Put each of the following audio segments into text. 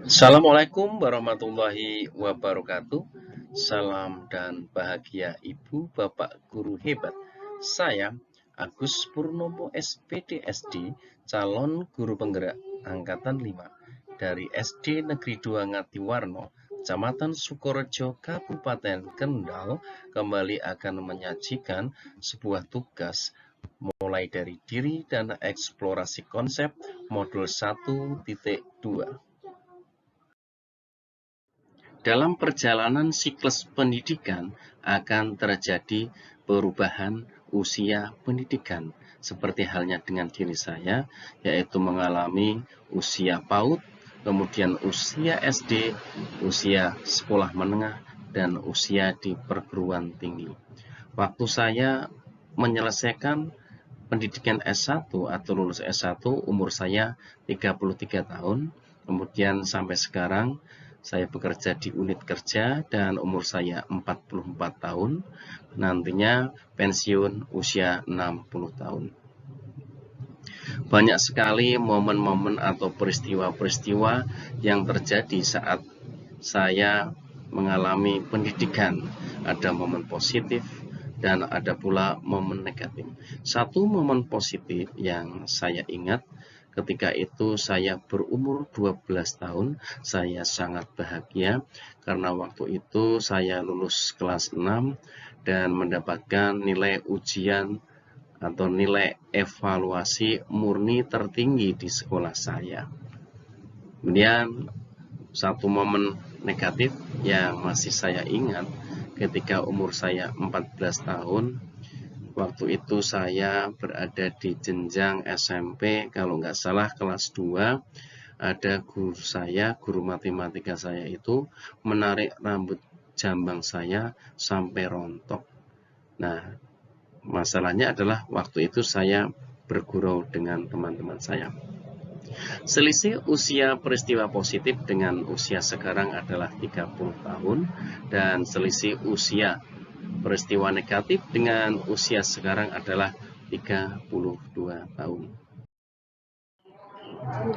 Assalamualaikum warahmatullahi wabarakatuh. Salam dan bahagia Ibu, Bapak Guru hebat. Saya Agus Purnomo SPD SD, calon guru penggerak Angkatan 5 dari SD Negeri 2 Ngatiwarno, Kecamatan Sukorejo, Kabupaten Kendal, kembali akan menyajikan sebuah tugas mulai dari diri dan eksplorasi konsep modul 1.2. Dalam perjalanan siklus pendidikan akan terjadi perubahan usia pendidikan, seperti halnya dengan diri saya, yaitu mengalami usia PAUD, kemudian usia SD, usia sekolah menengah, dan usia di perguruan tinggi. Waktu saya menyelesaikan pendidikan S1 atau lulus S1, umur saya 33 tahun, kemudian sampai sekarang saya bekerja di unit kerja dan umur saya 44 tahun, nantinya pensiun usia 60 tahun. Banyak sekali momen-momen atau peristiwa-peristiwa yang terjadi saat saya mengalami pendidikan. Ada momen positif dan ada pula momen negatif. Satu momen positif yang saya ingat, ketika itu saya berumur 12 tahun, saya sangat bahagia karena waktu itu saya lulus kelas 6 dan mendapatkan nilai ujian atau nilai evaluasi murni tertinggi di sekolah saya. Kemudian satu momen negatif yang masih saya ingat, ketika umur saya 14 tahun, waktu itu saya berada di jenjang SMP, kalau nggak salah kelas 2, ada guru saya, guru matematika saya itu menarik rambut jambang saya sampai rontok. Nah, masalahnya adalah waktu itu saya bergurau dengan teman-teman saya. Selisih usia peristiwa positif dengan usia sekarang adalah 30 tahun dan selisih usia peristiwa negatif dengan usia sekarang adalah 32 tahun.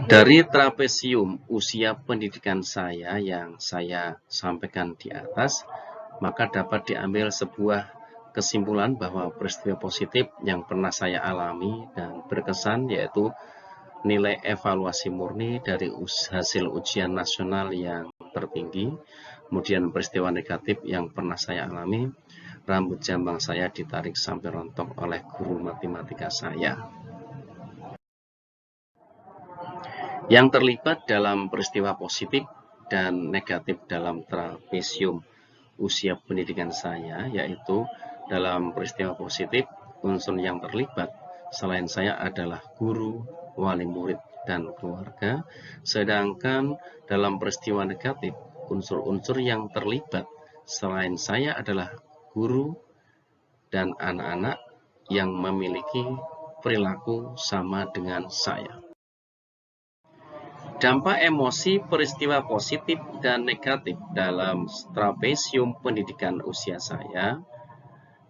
Dari trapesium usia pendidikan saya yang saya sampaikan di atas, maka dapat diambil sebuah kesimpulan bahwa peristiwa positif yang pernah saya alami dan berkesan yaitu nilai evaluasi murni dari hasil ujian nasional yang tertinggi. Kemudian peristiwa negatif yang pernah saya alami, rambut jambang saya ditarik sampai rontok oleh guru matematika saya. Yang terlibat dalam peristiwa positif dan negatif dalam trapesium usia pendidikan saya, yaitu dalam peristiwa positif, unsur yang terlibat selain saya adalah guru, wali murid, dan keluarga. Sedangkan dalam peristiwa negatif, unsur-unsur yang terlibat selain saya adalah guru dan anak-anak yang memiliki perilaku sama dengan saya. Dampak emosi peristiwa positif dan negatif dalam trapesium pendidikan usia saya.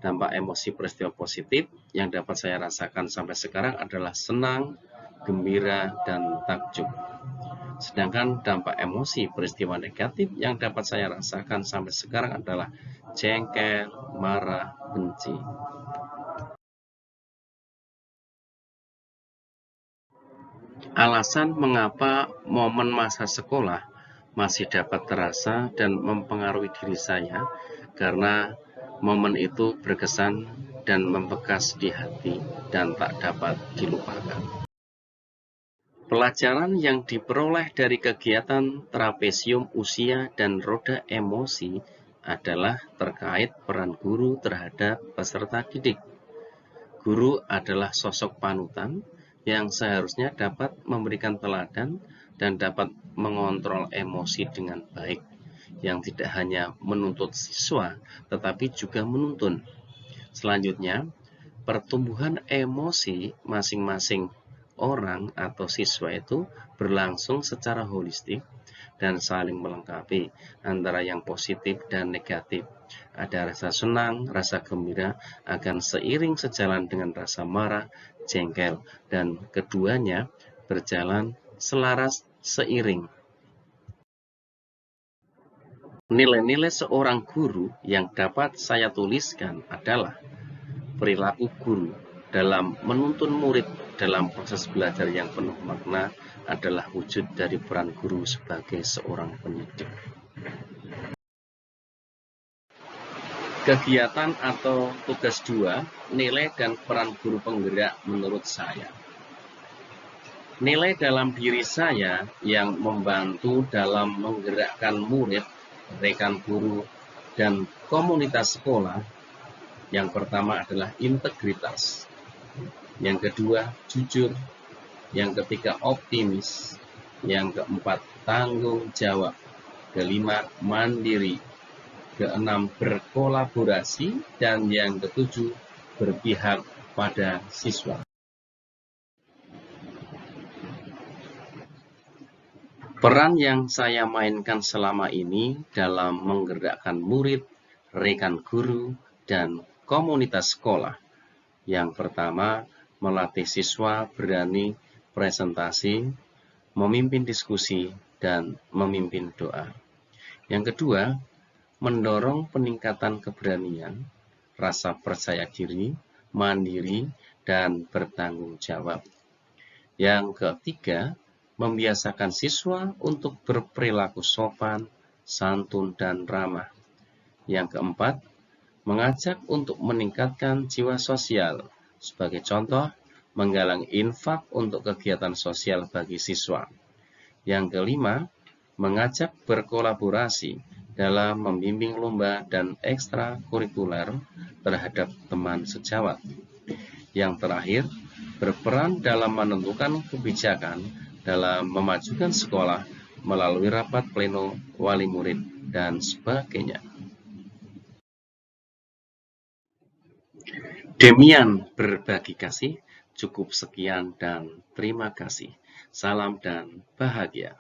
Dampak emosi peristiwa positif yang dapat saya rasakan sampai sekarang adalah senang, gembira, dan takjub. Sedangkan dampak emosi peristiwa negatif yang dapat saya rasakan sampai sekarang adalah jengkel, marah, benci. Alasan mengapa momen masa sekolah masih dapat terasa dan mempengaruhi diri saya, karena momen itu berkesan dan membekas di hati dan tak dapat dilupakan. Pelajaran yang diperoleh dari kegiatan trapesium usia dan roda emosi adalah terkait peran guru terhadap peserta didik. Guru adalah sosok panutan yang seharusnya dapat memberikan teladan dan dapat mengontrol emosi dengan baik, yang tidak hanya menuntut siswa, tetapi juga menuntun. Selanjutnya, pertumbuhan emosi masing-masing orang atau siswa itu berlangsung secara holistik dan saling melengkapi antara yang positif dan negatif. Ada rasa senang, rasa gembira akan seiring sejalan dengan rasa marah, jengkel, dan keduanya berjalan selaras seiring. Nilai-nilai seorang guru yang dapat saya tuliskan adalah perilaku guru dalam menuntun murid dalam proses belajar yang penuh makna adalah wujud dari peran guru sebagai seorang pendidik. Kegiatan atau tugas 2, nilai dan peran guru penggerak menurut saya. Nilai dalam diri saya yang membantu dalam menggerakkan murid, rekan guru, dan komunitas sekolah. Yang pertama adalah integritas, yang kedua jujur, yang ketiga optimis, yang keempat tanggung jawab, kelima mandiri, keenam berkolaborasi, dan yang ketujuh berpihak pada siswa. Peran yang saya mainkan selama ini dalam menggerakkan murid, rekan guru, dan komunitas sekolah. Yang pertama, melatih siswa berani presentasi, memimpin diskusi, dan memimpin doa. Yang kedua, mendorong peningkatan keberanian, rasa percaya diri, mandiri, dan bertanggung jawab. Yang ketiga, membiasakan siswa untuk berperilaku sopan, santun, dan ramah. Yang keempat, mengajak untuk meningkatkan jiwa sosial. Sebagai contoh, menggalang infak untuk kegiatan sosial bagi siswa. Yang kelima, mengajak berkolaborasi dalam membimbing lomba dan ekstrakurikuler terhadap teman sejawat. Yang terakhir, berperan dalam menentukan kebijakan dalam memajukan sekolah melalui rapat pleno wali murid dan sebagainya. Demikian berbagi kasih, cukup sekian dan terima kasih. Salam dan bahagia.